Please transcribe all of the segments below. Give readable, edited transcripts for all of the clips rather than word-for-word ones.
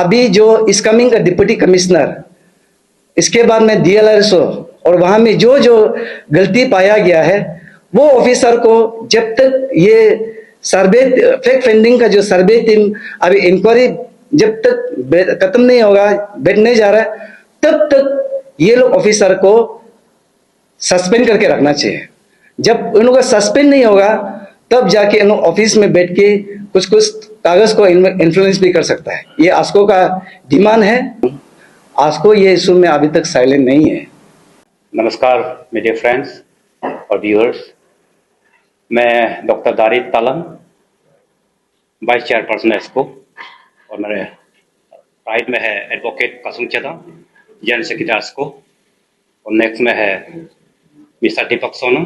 अभी जो इस कमिंग का डिप्टी कमिश्नर, इसके बाद में DLRSO, और वहां में जो जो गलती पाया गया है वो ऑफिसर को जब तक ये सर्वे फैक्ट फाइंडिंग का जो सर्वे टीम अभी इंक्वायरी जब तक खत्म नहीं होगा, बैठने जा रहा है, तब तक ये लोग ऑफिसर को सस्पेंड करके रखना चाहिए। जब उन लोग का सस्पेंड नहीं होगा तब जाके इन लोग ऑफिस में बैठ के कुछ कुछ कागज को इन्फ्लुएंस भी कर सकता है। ये आस्को का डिमांड है। आस्को ये इशू में अभी तक साइलेंट नहीं है। नमस्कार मीडिया फ्रेंड्स और व्यूअर्स, मैं doctor Darid Talam, vice chairperson एस्को, और मेरे राइट में है advocate Kasum Chada, general secretary एस्को, और नेक्स्ट में है mister Deepak Sonam,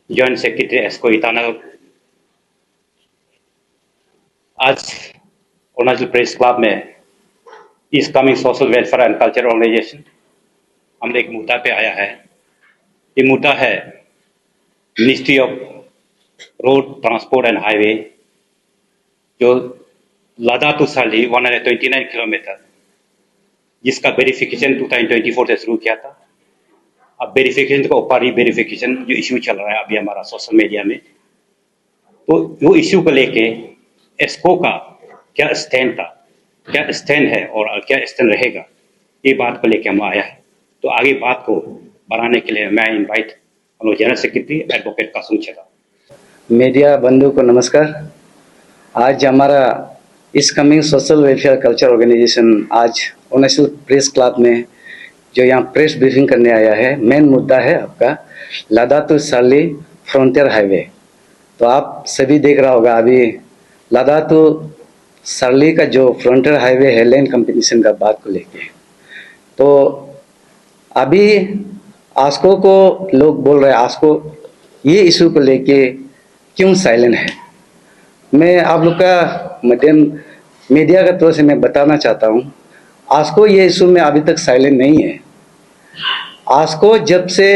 joint secretary एस्को ईटानगर। आज अरुणाचल प्रेस क्लब में इस coming social welfare and culture organisation हमने एक मुद्दा पे आया है। ये मुद्दा है ministry of road transport and highway, जो लादा टू साली 129 किलोमीटर, जिसका वेरिफिकेशन 2024 से शुरू किया था। अब वेरिफिकेशन के ऊपर ही वेरिफिकेशन जो इश्यू चल रहा है अभी हमारा सोशल मीडिया में, तो वो इश्यू को लेके एस्को का क्या स्टैंड था, क्या स्टैंड है और क्या स्टैंड रहेगा, ये बात को लेके हम आया है। तो आगे बात को बढ़ाने के लिए मैं इनवाइट हम general secretary advocate Kasum Chada. Media बंधु को नमस्कार। आज हमारा इस coming social welfare culture organisation आज अरुणाचल प्रेस क्लब में जो यहाँ प्रेस ब्रीफिंग करने आया है, मेन मुद्दा है आपका लादा टू साली फ्रंटियर हाईवे। तो आप सभी देख रहा होगा अभी लादा टू साली का जो फ्रंटियर हाईवे है लैंड कंपटीशन का बात को लेके, तो अभी आस्को को लोग बोल रहे हैं आस्को ये इशू को लेके क्यों साइलेंट है। मैं आप लोग का मध्यम मीडिया का तौर से मैं बताना चाहता हूँ, आस्को ये इशू में अभी तक साइलेंट नहीं है। आस्को जब से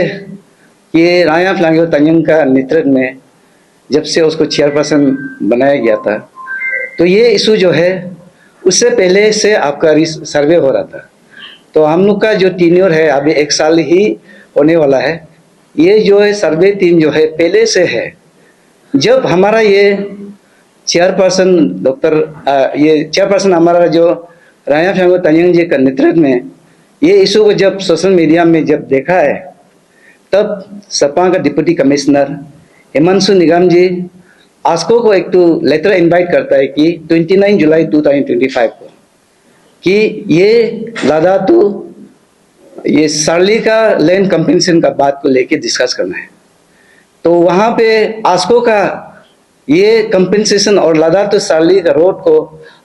ये राया फ्लांगो तंजंग का नेतृत्व में जब से उसको चेयरपर्सन बनाया गया था, तो ये इशू जो है उससे पहले से आपका सर्वे हो रहा था। तो हम लोग का जो टीन्योर है अभी 1 साल ही होने वाला है। ये जो है सर्वे टीम जो है पहले से है। जब हमारा ये चेयरपर्सन ये चेयरपर्सन हमारा जो राया फ्लांगो तंजंग जी का नेतृत्व में ये इशू को जब सोशल मीडिया में जब देखा है, तब सपा का डिप्टी कमिश्नर हिमांशु निगम जी आस्को को एक तो लेटर इनवाइट करता है कि 29 जुलाई 2025 को कि ये लादा टू ये साली का लैंड कंपनसेशन का बात को लेके डिस्कस करना है। तो वहाँ पे आस्को का ये कंपनसेशन और लादा टू साली का रोड को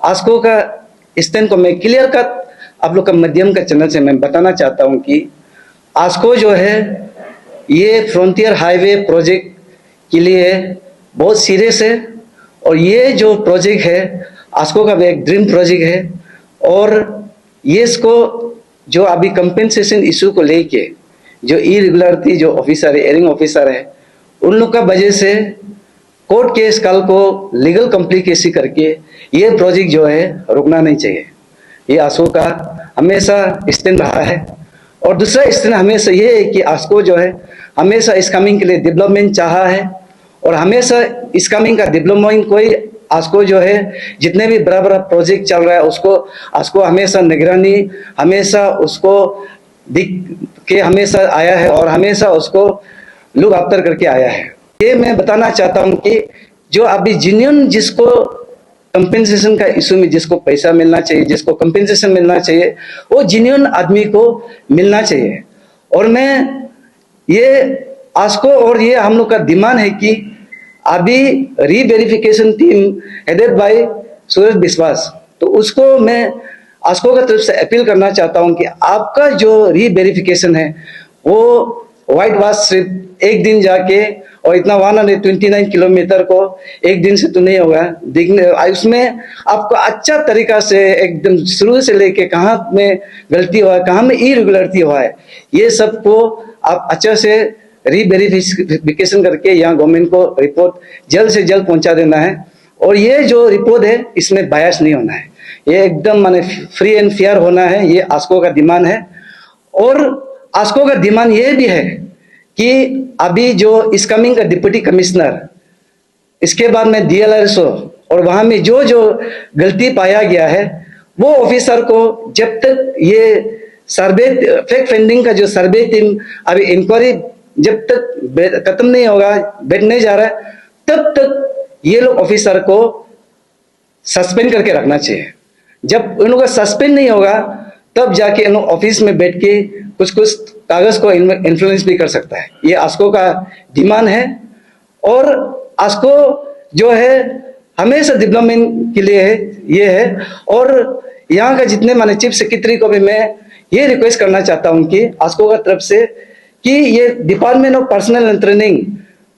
आस्को का स्टैंड को मैं क्लियर कट आप लोग का माध्यम का चैनल से मैं बताना चाहता हूँ कि आस्को जो है ये फ्रंटियर हाईवे प्रोजेक्ट के लिए बहुत सीरियस है, और ये जो प्रोजेक्ट है आस्को का एक ड्रीम प्रोजेक्ट है। और ये इसको जो अभी कंपेंसेशन इशू को लेके जो इरेगुलरिटी जो ऑफिसर है, एयरिंग ऑफिसर है, उन लोग का वजह से कोर्ट केस कल को लीगल कॉम्प्लिकेशन करके ये प्रोजेक्ट जो है रुकना नहीं चाहिए। ये आस्को का हमेशा स्टैंड रहा है। और दूसरा स्टैंड हमेशा ये है कि आस्को जो है हमेशा इस कमिंग के लिए डेवलपमेंट चाहा है, और हमेशा इस कमिंग का डेवलपमेंट कोई आस्को जो है जितने भी बड़ा बड़ा प्रोजेक्ट चल रहा है उसको आस्को हमेशा निगरानी हमेशा उसको दिख के हमेशा आया है और हमेशा उसको लुक आफ्टर करके आया है। ये मैं बताना चाहता हूँ कि जो अभी जेन्युइन जिसको कंपेंसेशन का इशू में जिसको पैसा मिलना चाहिए, जिसको कंपेंसेशन मिलना चाहिए, वो जेन्युइन आदमी को मिलना चाहिए। और मैं ये आस्को और ये हम लोग का डिमांड है कि अभी रीवेरिफिकेशन टीम हेडेड बाय सूरज विश्वास, तो उसको मैं आस्को का तरफ से अपील करना चाहता हूं कि आपका जो रीवेरिफिकेशन है वो व्हाइट वॉश सिर्फ एक दिन जाके और इतना 129 किलोमीटर को एक दिन से तो नहीं होगा। उसमें आपको अच्छा तरीका से एकदम शुरू से लेके कहाँ में गलती हुआ है, कहाँ में इरेगुलरिटी हुआ है, ये सबको आप अच्छा से रीवेरिफिकेशन करके यहाँ गवर्नमेंट को रिपोर्ट जल्द से जल्द पहुंचा देना है। और ये जो रिपोर्ट है इसमें बायस नहीं होना है। ये एकदम माने फ्री एंड फेयर होना है, ये आस्को का डिमांड है। और आस्को का डिमांड ये भी है कि अभी जो इस कमिंग का डिप्टी कमिश्नर, इसके बाद में DLRSO, और वहां में जो जो गलती पाया गया है वो ऑफिसर को जब तक ये सर्वे फैक्ट फाइंडिंग का जो सर्वे टीम अभी इंक्वायरी जब तक खत्म नहीं होगा, बैठने जा रहा है, तब तक ये लोग ऑफिसर को सस्पेंड करके रखना चाहिए। जब उन लोग का सस्पेंड नहीं होगा तब जाके इन लोग ऑफिस में बैठ के कुछ कुछ कागज को इन्फ्लुएंस भी कर सकता है। ये आस्को का डिमांड है। और आस्को जो है हमेशा डेवलपमेंट के लिए है, ये है। और यहाँ का जितने माने चीफ सेक्रेटरी को भी मैं ये रिक्वेस्ट करना चाहता हूँ कि आस्को का तरफ से कि ये department of personal and training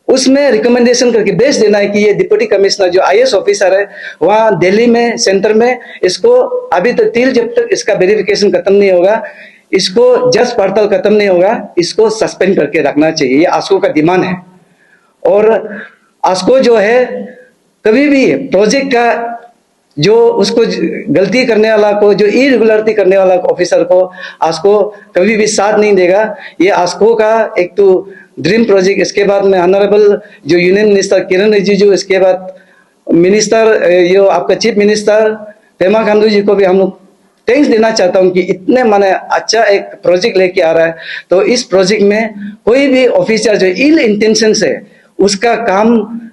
उसमें रिकमेंडेशन करके भेज देना है कि ये डिप्टी कमिश्नर जो IAS ऑफिसर है वहाँ दिल्ली में सेंटर में, इसको अभी तक टिल जब तक इसका वेरिफिकेशन खत्म नहीं होगा, इसको जज पड़ताल खत्म नहीं होगा, इसको सस्पेंड करके रखना चाहिए। ये आस्को का डिमांड है। और आस्को जो है कभी भी प्रोजेक्ट का जो उसको गलती करने वाला को, जो इरेगुलरिटी करने वाला ऑफिसर को आस्को कभी भी साथ नहीं देगा। ये आस्को का एक तो ड्रीम प्रोजेक्ट, इसके बाद में ऑनरेबल जो यूनियन मिनिस्टर किरण रिजिजू, इसके बाद मिनिस्टर ये आपका चीफ मिनिस्टर पेमा खांडू जी को भी हम लोग थैंक्स देना चाहता हूँ कि इतने माने अच्छा एक प्रोजेक्ट लेके आ रहा है। तो इस प्रोजेक्ट में कोई भी ऑफिसर जो इल इंटेंशन से उसका काम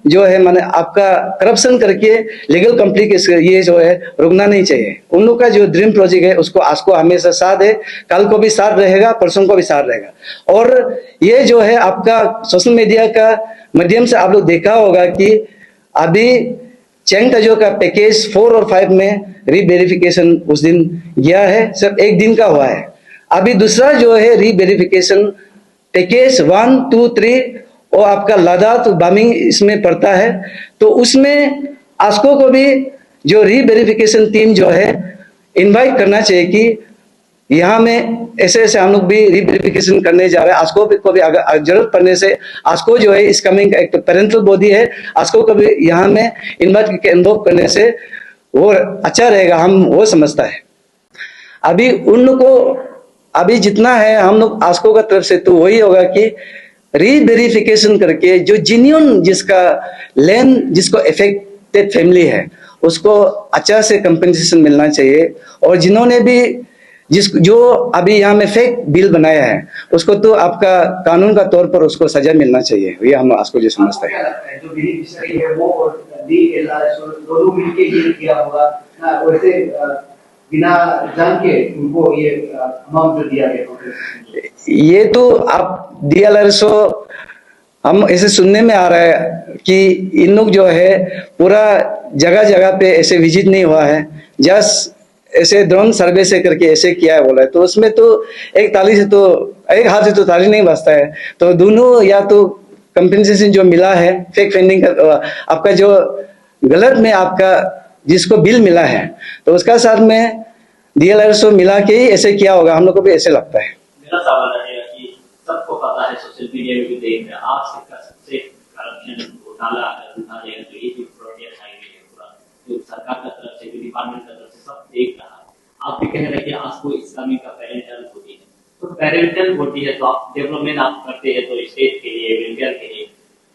जो है माने आपका करप्शन करके लीगल कॉम्प्लिकेशन ये जो है रुकना नहीं चाहिए। उन लोग का जो ड्रीम प्रोजेक्ट है उसको आस्को हमेशा साथ है, कल को भी साथ रहेगा, परसों को भी साथ रहेगा। और ये जो है आपका सोशल मीडिया का माध्यम से आप लोग देखा होगा कि अभी चेंग तजो का पैकेज 4 और 5 में रीवेरिफिकेशन उस दिन गया है, सिर्फ एक दिन का हुआ है। अभी दूसरा जो है रीवेरिफिकेशन पैकेज 1, 2, 3 और आपका लद्दाख बमिंग इसमें पड़ता है। तो उसमें आस्को को भी जो रीवेरिफिकेशन टीम जो है इनवाइट करना चाहिए कि यहाँ में ऐसे ऐसे हम लोग भी रीवेरिफिकेशन करने जा रहे हैं। आस्को को भी अगर जरूरत पड़ने से आस्को जो है इस कमिंग का एक तो पेरेंटल बॉडी है, आस्को को भी यहाँ में इन्वाइट करके इन्वॉल्व करने से वो अच्छा रहेगा, हम वो समझता है। अभी उन लोग को अभी जितना है हम लोग आस्को का तरफ से तो वही होगा कि रीवेरिफिकेशन करके जो जेन्युइन जिसका लैंड जिसको अफेक्टेड फैमिली है उसको अच्छा से कंपनसेशन मिलना चाहिए। और जिन्होंने भी जो अभी यहाँ में फेक बिल बनाया है उसको तो आपका कानून का तौर पर उसको सजा मिलना चाहिए। ये हम आस्को जो समझते हैं। जो बेनिफिशियरी है वो और DLRSO दोनों मिलके ये किया होगा ना, वैसे बिना जान के उनको ये अमाउंट जो दिया गया। ये तो आप DLRSO हम ऐसे सुनने में आ रहा है कि इन लोग जो है पूरा जगह जगह पे ऐसे विजिट नहीं हुआ है, जस्ट ऐसे ड्रोन सर्वे से करके ऐसे किया है बोला है। तो उसमें तो एक ताली से तो एक हाथ से तो ताली नहीं बजता है। तो दोनों या तो कंपेंसेशन जो मिला है फेक फंडिंग का आपका जो गलत में आपका जिसको बिल मिला है तो उसका साथ में DLRSO मिला के ही ऐसे किया होगा, हम लोग को भी ऐसे लगता है। मेरा सवाल रहेगा कि सबको पता है, सोशल मीडिया में भी देख रहे हैं, आप सबसे करप्शन घोटाला अगर उठा जाएगा तो ये जो प्रोजेक्ट हाईवे है पूरा जो सरकार की तरफ से, डिपार्टमेंट की तरफ से सब देख रहा है। आप भी कह रहे हैं कि आपको इस्लामी का पेरेंटल होती है, तो पेरेंटल होती है तो आप डेवलपमेंट आप करते हैं तो स्टेट के लिए, वेलफेयर के लिए,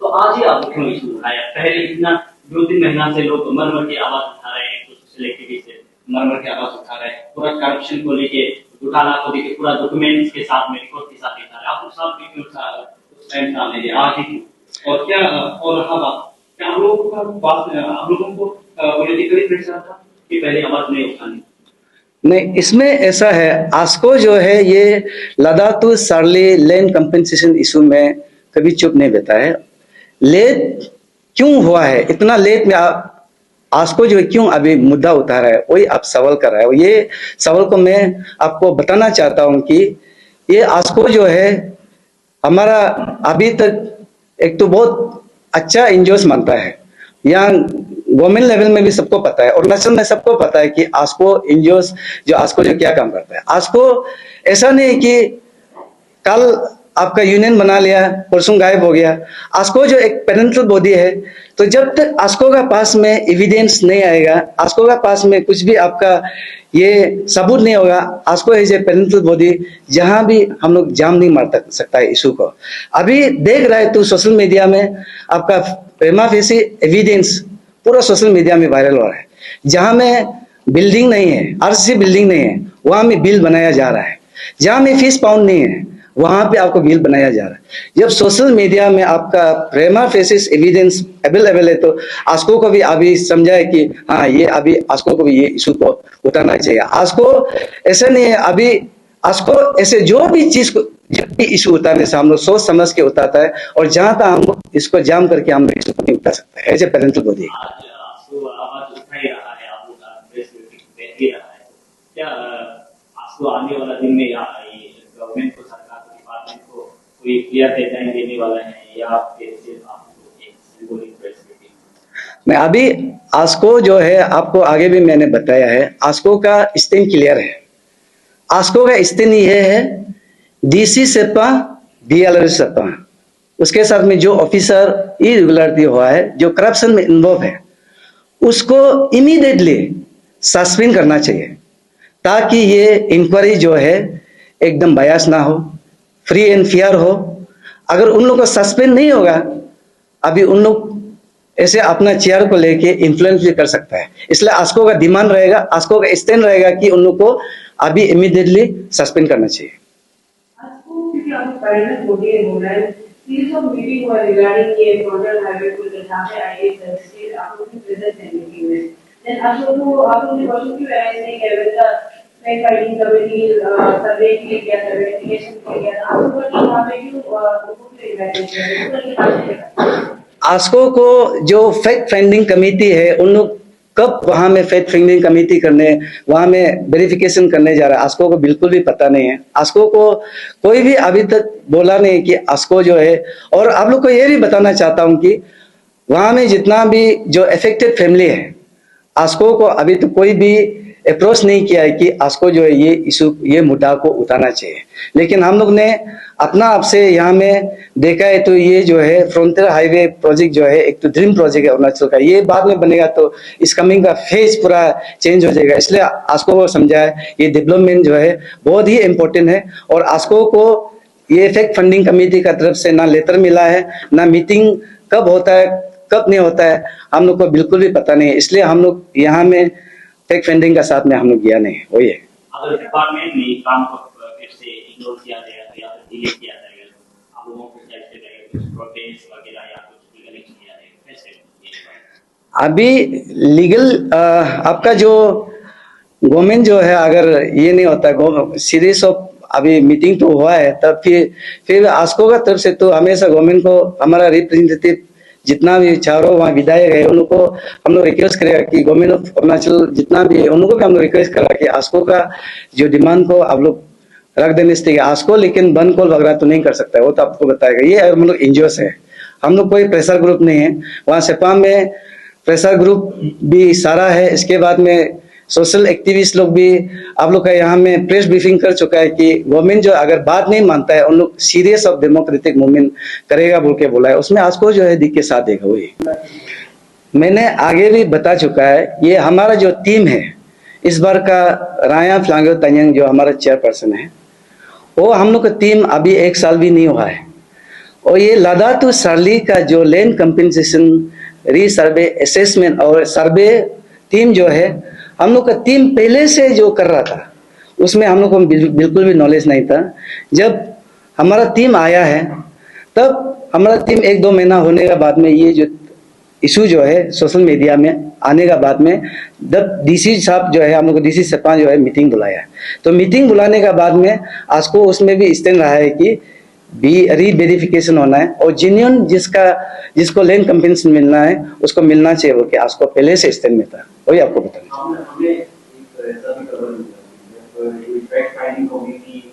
तो आज ही आप क्यों इशू उठाया? पहले इतना 2-3 महीना से लोग मर की आवाज उठा रहे हैं, तो सोशल एक्टिविस्ट से मर की आवाज उठा रहे हैं, पूरा करप्शन को लेके, घोटाला को लेके पूरा डॉक्यूमेंट्स के साथ में, रिपोर्ट के साथ दिखा रहे हैं। आप लोग सब क्यों उस टाइम सामने दिए आज ही? और क्या और रहा बात क्या हम लोगों का बात, आप लोगों को पॉलिटिकली प्रेशर था कि पहले आवाज नहीं उठानी? नहीं, इसमें ऐसा है, आस्को जो है ये लद्दाख टू सार्ली लैंड कंपेंसेशन इशू में कभी चुप नहीं बैठा है। लेट क्यों हुआ है, इतना लेट में आस्को जो है क्यों अभी मुद्दा उठा रहा है, वही आप सवाल कर रहे हो। ये सवाल को मैं आपको बताना चाहता हूं कि ये आस्को जो है हमारा अभी तक एक तो बहुत अच्छा इंजॉय मानता है। यहाँ गवर्नमेंट लेवल में भी सबको पता है और नेशनल में सबको पता है कि आस्को इंजॉय जो आस्को जो क्या काम करता है। आस्को ऐसा नहीं कि कल आपका यूनियन बना लिया, परसों गायब हो गया। आस्को जो एक पेरेंटल बॉडी है, तो जब तक आस्को का पास में एविडेंस नहीं आएगा, आस्को का पास में कुछ भी आपका ये सबूत नहीं होगा, आस्को इज ए पेरेंटल बॉडी, जहां भी हम लोग जाम नहीं मार सकता है इशू को। अभी देख रहा है तो सोशल मीडिया में आपका प्रेमा फेसी एविडेंस पूरा सोशल मीडिया में वायरल हो रहा है। जहां में बिल्डिंग नहीं है, आरसीसी बिल्डिंग नहीं है, वहां में बिल बनाया जा रहा है। जहां में फीस पाउंड नहीं है, वहां पे आपको बिल बनाया जा रहा है। जब सोशल मीडिया में आपका प्रेमा फेसिस एविडेंस अवेलेबल है, तो आस्को को भी अभी समझाए कि हाँ, ये अभी आस्को को भी ये इशू को उठाना चाहिए। आस्को ऐसे नहीं है, अभी आस्को ऐसे जो भी चीज को, जब भी इशू उतारने से हम लोग सोच समझ के उतारता है, और जहां तक हम लोग इसको जाम करके हम लोग इशू को नहीं उठा सकते एज ए पेरेंटल बॉडी। आज आंसू आवाज उठा ही रहा है, आप लोग प्रेस मीटिंग दे ही रहा है। क्या आंसू आने वाला दिन में या गवर्नमेंट को, सरकार को, डिपार्टमेंट को कोई क्लियर डेडलाइन देने वाला है, या फिर सिर्फ आपको एक सिंबॉलिक प्रेस मीटिंग? मैं अभी आस्को जो है, आपको आगे भी मैंने बताया है, आस्को का स्टैंड क्लियर है। आस्को का स्टैंड ये है, डीसी सेपा, डीएलआर सेपा, उसके साथ में जो ऑफिसर इरेगुलरिटी हुआ है, जो करप्शन में इन्वॉल्व है, उसको इमीडिएटली सस्पेंड करना चाहिए, ताकि ये इंक्वायरी जो है एकदम बायस ना हो, फ्री एंड फेयर हो। अगर उन लोग को सस्पेंड नहीं होगा, अभी उन लोग ऐसे अपना चेयर को लेके इन्फ्लुएंस भी कर सकता है। इसलिए आस्को का डिमांड रहेगा, आस्को का स्टैंड रहेगा कि उन लोग को अभी इमीडिएटली सस्पेंड करना चाहिए। आस्को क्योंकि आप पैरेंट बॉडी हो रहा है, सीरीज ऑफ मीटिंग हुआ रिगार्डिंग ये नोडल हाईवे को जहां पे आईए तहसील आप लोग की प्रेजेंस है मीटिंग में। देन आस्को को आप लोग ने क्वेश्चन की वजह से केवल फैक्ट फाइंडिंग कमेटी सर्वे के लिए किया, इन्वेस्टिगेशन के लिए आस्को की वहां पे क्यों उनको इन्वाइट किया? आस्को को जो फैक्ट फाइंडिंग कमेटी है, उन लोग कब वहां में फैक्ट फाइंडिंग कमेटी करने, वहां में वेरिफिकेशन करने जा रहा है, आस्को को बिल्कुल भी पता नहीं है। आस्को को कोई भी अभी तक बोला नहीं कि आस्को जो है, और आप लोग को ये भी बताना चाहता हूं कि वहां में जितना भी जो अफेक्टेड फैमिली है, आस्को को अभी तो कोई भी अप्रोच नहीं किया है कि आस्को जो है ये इशू, ये मुद्दा को उठाना चाहिए। लेकिन हम लोग ने अपना आपसे यहाँ में देखा है, तो ये जो है फ्रंटियर हाईवे प्रोजेक्ट जो है, एक तो ड्रीम प्रोजेक्ट है अरुणाचल का, ये बाद में बनेगा तो इस कमिंग का फेज पूरा चेंज हो जाएगा। इसलिए आस्को को समझा है ये डेवलपमेंट जो है बहुत ही इम्पोर्टेंट है, और आस्को को ये फैक्ट फंडिंग कमेटी का तरफ से ना लेटर मिला है, ना मीटिंग कब होता है कब नहीं होता है, हम लोग को बिल्कुल भी पता नहीं है। इसलिए हम लोग यहाँ में फैक्ट फंडिंग का साथ में हम लोग गया नहीं। वही है, अगर डिपार्टमेंट ने काम को फिर से इग्नोर किया जाएगा या फिर डिले किया जाएगा, आप लोगों को क्या लगेगा, कुछ प्रोटेस्ट वगैरह या कुछ लीगल एक्शन लिया जाएगा कैसे? अभी लीगल आपका जो गवर्नमेंट जो है, अगर ये नहीं होता, सीरीज ऑफ अभी मीटिंग तो हुआ है, तब फिर आस्को का तरफ से तो हमेशा गवर्नमेंट को हमारा रिप्रेजेंटेटिव जितना भी चारों वहाँ विधायक है, उनको हम लोग रिक्वेस्ट करेगा कि गवर्नमेंट ऑफ अरुणाचल जितना भी है, उनको भी हम लोग रिक्वेस्ट करा कि आस्को का जो डिमांड को आप लोग रख देने से आस्को, लेकिन बंद कॉल वगैरह तो नहीं कर सकता है, वो तो आपको बताएगा। ये हम लोग एनजीओस है, हम लोग कोई प्रेशर ग्रुप नहीं है। वहाँ सेपा में प्रेशर ग्रुप भी सारा है, इसके बाद में सोशल एक्टिविस्ट लोग भी आप लोग का यहाँ में प्रेस ब्रीफिंग कर चुका है कि गवर्नमेंट जो अगर बात नहीं मानता है, उन लोग सीरियस ऑफ डेमोक्रेटिक मूवमेंट करेगा बोल के बोला है। उसमें आस्को जो है दिख के साथ देगा। वही मैंने आगे भी बता चुका है, ये हमारा जो टीम है इस बार का, राया फ्लांगो तंयंग जो हमारा चेयरपर्सन है, वो हम लोग का टीम अभी 1 साल भी नहीं हुआ है। और ये लदा टू सरली का जो लैंड कंपेंसेशन रीसर्वे असेसमेंट और सर्वे टीम जो है, हम लोग का टीम पहले से जो कर रहा था, उसमें हम लोग को बिल्कुल भी नॉलेज नहीं था। जब हमारा टीम आया है, तब हमारा टीम 1-2 महीना होने के बाद में ये जो इशू जो है सोशल मीडिया में आने का बाद में, जब डीसी साहब जो है, हम लोग को डीसी सेपा जो है मीटिंग बुलाया है, तो मीटिंग बुलाने के बाद में आस्को उसमें भी स्टैंड रहा है कि रीवेरिफिकेशन होना है, और जेन्युइन जिसको लैंड कंपेंसेशन मिलना है उसको मिलना चाहिए, वो कि आस्को पहले से स्टैंड में था। वही आपको बताना। हमने एक ऐसा भी कवर किया, जो फैक्ट फाइंडिंग कमेटी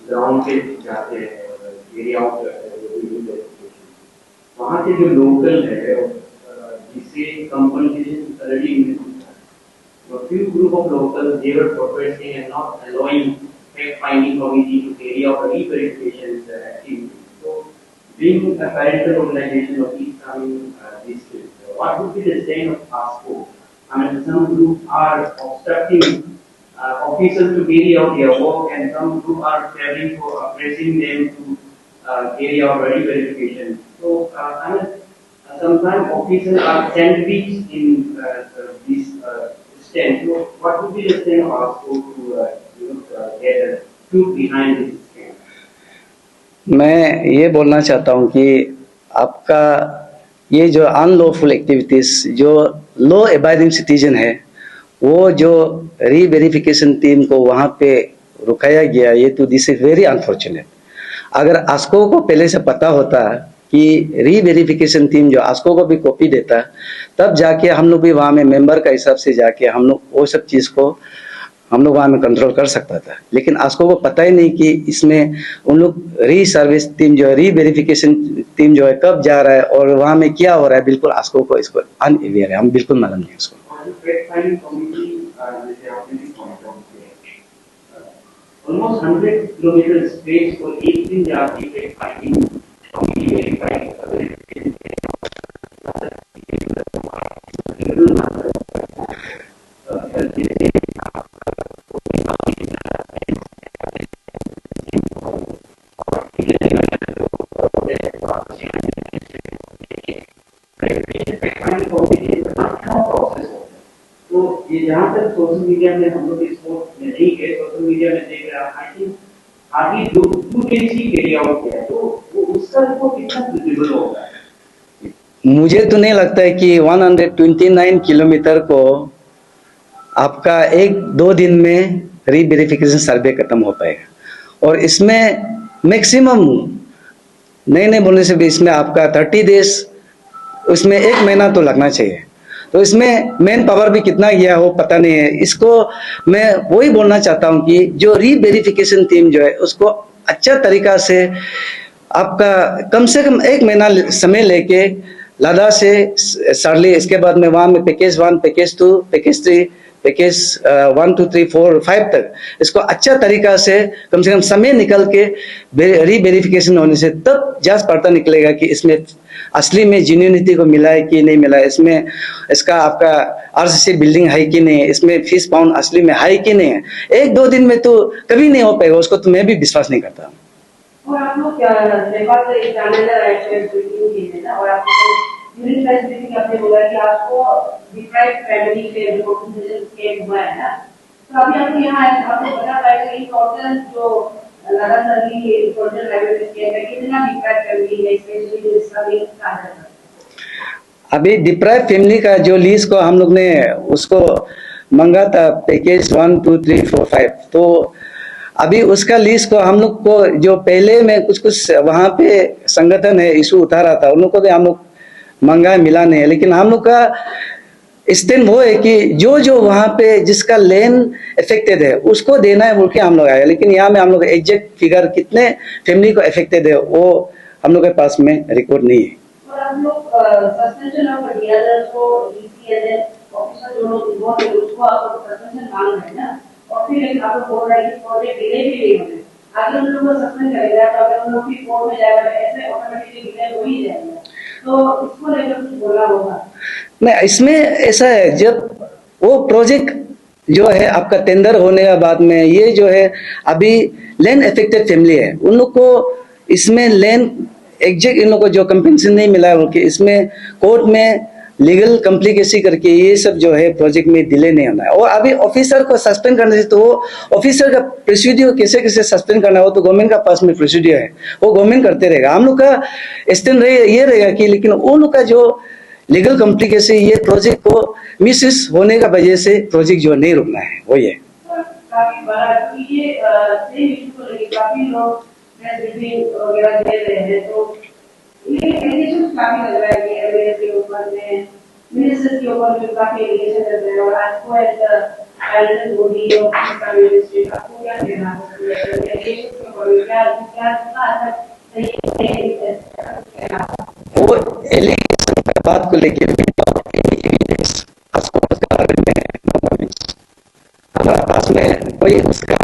ग्राउंड पे जाते हैं, एरिया आउट वहाँ के जो लोकल है, जिसे कंपनसेशन ऑलरेडी मिल चुका है, a few group of locals they were protesting and not allowing fact-finding committee to carry out a re-verification activity. So, being a parental organization of these coming districts, what would be the stand of ASCO? I mean, some groups are obstructing officers to carry out their work, and some groups are traveling for pressing them to carry out re-verification. So, I mean, sometimes officers are sandwiched in this stand. So, what would be the stand of ASCO to get a truth behind this stand? मैं ये बोलना चाहता हूँ कि आपका ये जो unlawful activities जो लॉ अबाइडिंग सिटीजन है वो जो री वेरिफिकेशन टीम को वहाँ पे रुकाया गया, ये तो दिस इज वेरी अनफॉर्चुनेट। अगर आस्को को पहले से पता होता कि री वेरिफिकेशन टीम जो आस्को को भी कॉपी देता तब जाके हम लोग भी वहाँ में मेंबर का हिसाब से जाके हम लोग वो सब चीज़ को हम लोग वहाँ में कंट्रोल कर सकता था। लेकिन आस्को को पता ही नहीं कि इसमें उन लोग री सर्विस टीम जो है री वेरिफिकेशन टीम जो है कब जा रहा है और वहाँ में क्या हो रहा है, बिल्कुल आस्को को इसको अनअवेयर है, हम बिल्कुल मालूम नहीं इसको। Almost 100 kilometers space for 18 jobs fact finding committee verifying तो ये जहाँ तक सोशल मीडिया में हम लोग इसको नहीं है, सोशल मीडिया में देख रहे हैं, आई थिंक आगे दो डेज ही कैरी आउट किया है, तो वो उसका रिपोर्ट कितना विजिबल होगा? मुझे तो नहीं लगता है कि 129 किलोमीटर को आपका एक दो दिन में री वेरिफिकेशन सर्वे खत्म हो पाएगा। और इसमें मैक्सिमम नहीं बोलने से भी इसमें आपका 30 डेज, उसमें एक महीना तो लगना चाहिए। तो इसमें मैन पावर भी कितना गया हो पता नहीं है। इसको मैं वही बोलना चाहता हूँ कि जो री वेरिफिकेशन टीम जो है उसको अच्छा तरीका से आपका कम से कम एक महीना समय लेके लादा से सरली, इसके बाद में वहाँ में पैकेज 1, पैकेज 2, पैकेज 3, पैकेज 1, 2, 3, 4, 5 तक इसको अच्छा तरीका से कम समय निकल के री वेरिफिकेशन होने से तब जांच पड़ता निकलेगा कि इसमें असली में जेन्युइनिटी को मिला है कि नहीं मिला है, इसमें इसका आपका आरसीसी बिल्डिंग है कि नहीं, इसमें फीस पाउंड असली में है कि नहीं है। एक दो दिन में तो कभी नहीं हो पाएगा, उसको तो मैं भी विश्वास नहीं करता। और आप लोग क्या नेपाल से एक मैनेजर आए थे मीटिंग के ना, और आपको यूनिट प्रेस मीटिंग आपने बोला कि आपको डिप्राइव फैमिली के रिपोर्टेशन के हुआ है ना, तो अभी आपको यहाँ आपको बता पाएगा कि टोटल जो लगातार की टोटल लाइब्रेरी के है कितना डिप्राइव फैमिली है, स्पेशली जो इसका भी कहा जाता है। अभी डिप्राइव फैमिली का जो लीज को हम लोग ने उसको मांगा था पैकेज 1, 2, 3, 4, 5, तो अभी उसका लिस्ट को हम लोग को जो पहले में कुछ वहाँ पे संगठन है इशू उतारा था, उन लोग को भी हम लोग मंगा मिला नहीं है। लेकिन हम लोग का स्टैंड वो है कि जो वहाँ पे जिसका लैंड अफेक्टेड है उसको देना है बोल के हम लोग आए। लेकिन यहाँ में हम लोग एग्जैक्ट फिगर कितने फैमिली को अफेक्टेड है वो हम लोग के पास में रिकॉर्ड नहीं है। और हम लोग सस्पेंशन ऑफ डीएलआर को ईसीएलएल ऑफिसर जो लोग इन्वॉल्व है उसको आप सस्पेंशन मांग रहे हैं ना, और फिर आप लोग बोल रहे हैं कि प्रोजेक्ट डिले भी नहीं होने, अगर उन लोगों को सस्पेंड करेगा तो अगर उन लोग की कोर्ट में जाएगा ऐसे ऑटोमेटिकली डिले हो ही जाएगा, तो इसको लेकर कुछ बोलना होगा। नहीं, इसमें ऐसा है जब वो प्रोजेक्ट जो है आपका टेंडर होने के बाद में ये जो है अभी लैंड अफेक्टेड फैमिली है, उन लोग को इसमें लैंड एग्जैक्ट इन लोग को जो कंपेंसेशन नहीं मिला है, इसमें कोर्ट में लीगल कॉम्प्लिकेसी करके ये सब जो है प्रोजेक्ट में डिले नहीं होना है। और अभी ऑफिसर को सस्पेंड करने से तो वो ऑफिसर का प्रोसीड्यूर कैसे सस्पेंड करना है वो तो गवर्नमेंट का पास में प्रोसीड्यूर है, वो गवर्नमेंट करते रहेगा। हम लोग का स्टैंड ये रहेगा कि लेकिन वो लोग का जो लीगल कॉम्प्लिकेसी ये प्रोजेक्ट को मिसयूज होने का वजह से प्रोजेक्ट जो नहीं रुकना है वही है। काफी बड़ा ये सेम इशू को लेकर काफी लोग प्रेस ब्रीफिंग वगैरह दे रहे हैं, तो ये एलिगेशन काफी लग रहा है कि एमएलए के ऊपर में मिनिस्टर के ऊपर भी काफी एलिगेशन लग रहे हैं, और आपको as parent body of ministry आपको क्या कहना है एलिगेशन के ऊपर क्या वो एलिगेशन की बात को लेकर हमारे पास में कोई उसका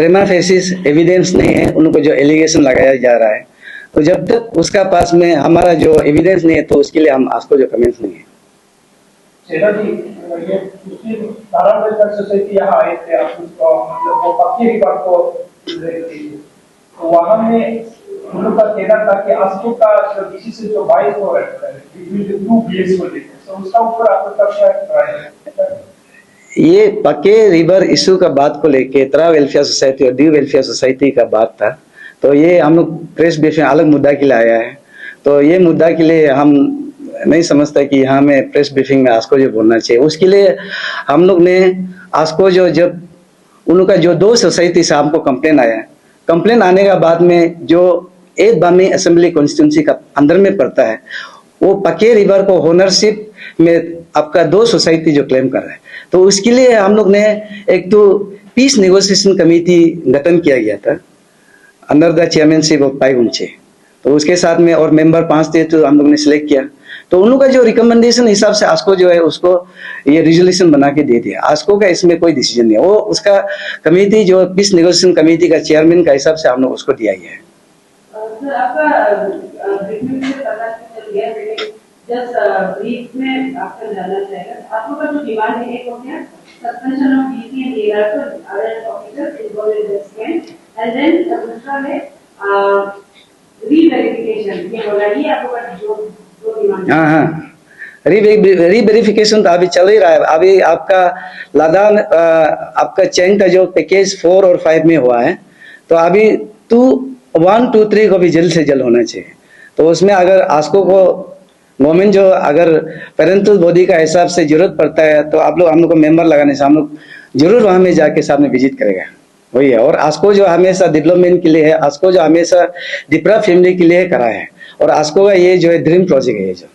प्रेमा फेसिस एविडेंस नहीं है, उनको जो एलिगेशन लगाया जा रहा है, तो जब तक उसका पास में हमारा जो एविडेंस नहीं है तो उसके लिए हम आपको जो कमेंट्स नहीं है। सेना जी, ये मुस्लिम तारा वेलफेयर सोसाइटी यहाँ आए थे, आप उसको मतलब वो पक्की रिकॉर्ड को तो वहाँ में हम लोग का कहना था कि आस्को का जो डिसीजन जो बाइस हो रहा है बिटवीन द टू बीएस को लेकर, तो उसका ऊपर आपको कब क्या ये पके रिवर इशू का बात को लेके त्रा वेलफेयर सोसाइटी और डी वेलफेयर सोसाइटी का बात था, तो ये हम लोग प्रेस ब्रीफिंग अलग मुद्दा के लिए आया है। तो ये मुद्दा के लिए हम नहीं समझता कि यहाँ में प्रेस ब्रीफिंग में आस्को जो बोलना चाहिए। उसके लिए हम लोग ने आस्को जो जब उनका जो 2 सोसाइटी से हमको कंप्लेन आया, कंप्लेन आने का बाद में जो 8 बामी असेंबली कॉन्स्टिट्यूंसी का अंदर में पड़ता है, वो पके रिवर को ओनरशिप में आपका 2 सोसाइटी जो क्लेम कर रहा है, तो उसके लिए हम लोग ने एक तो पीस नेगोशिएशन कमेटी गठन किया गया था अंडर द चेयरमैनशिप ऑफ पाई गुंचे। तो उसके साथ में और मेंबर 5 थे, तो हम लोग ने सिलेक्ट किया। तो उन लोग का जो रिकमेंडेशन हिसाब से आस्को जो है उसको ये रिजोल्यूशन बना के दे दिया। आस्को का इसमें कोई डिसीजन नहीं है, वो उसका कमेटी जो पीस नेगोशिएशन कमेटी का चेयरमैन का हिसाब से हम लोग उसको दिया गया है। सर, आपका ब्रीफिंग में पता चल गया, लेकिन जस्ट ब्रीफ में आपका जानना चाहेगा आपका जो डिमांड है एक हो गया suspension of DC and ARO arrest officers involve in this case, and then दूसरा है रीवेरिफिकेशन। ये बोला ये आपका जो डिमांड। हाँ, रीवेरिफिकेशन तो अभी चल ही रहा है। अभी आपका लादान आपका चेन का जो पैकेज 4 और 5 में हुआ है, तो अभी 1, 2, 3 को भी जल्द से जल्द होना चाहिए। तो उसमें अगर आस्को को गवर्नमेंट जो अगर पेरेंटल बॉडी का हिसाब से जरूरत पड़ता है, तो आप लोग हम लोग को मेंबर लगाने से हम लोग जरूर वहां में जाके सामने विजिट करेगा, वही है। और आस्को जो हमेशा डेवलपमेंट के लिए है, आस्को जो हमेशा दीपरा फैमिली के लिए करा है, और आस्को का ये जो है ड्रीम प्रोजेक्ट है ये जो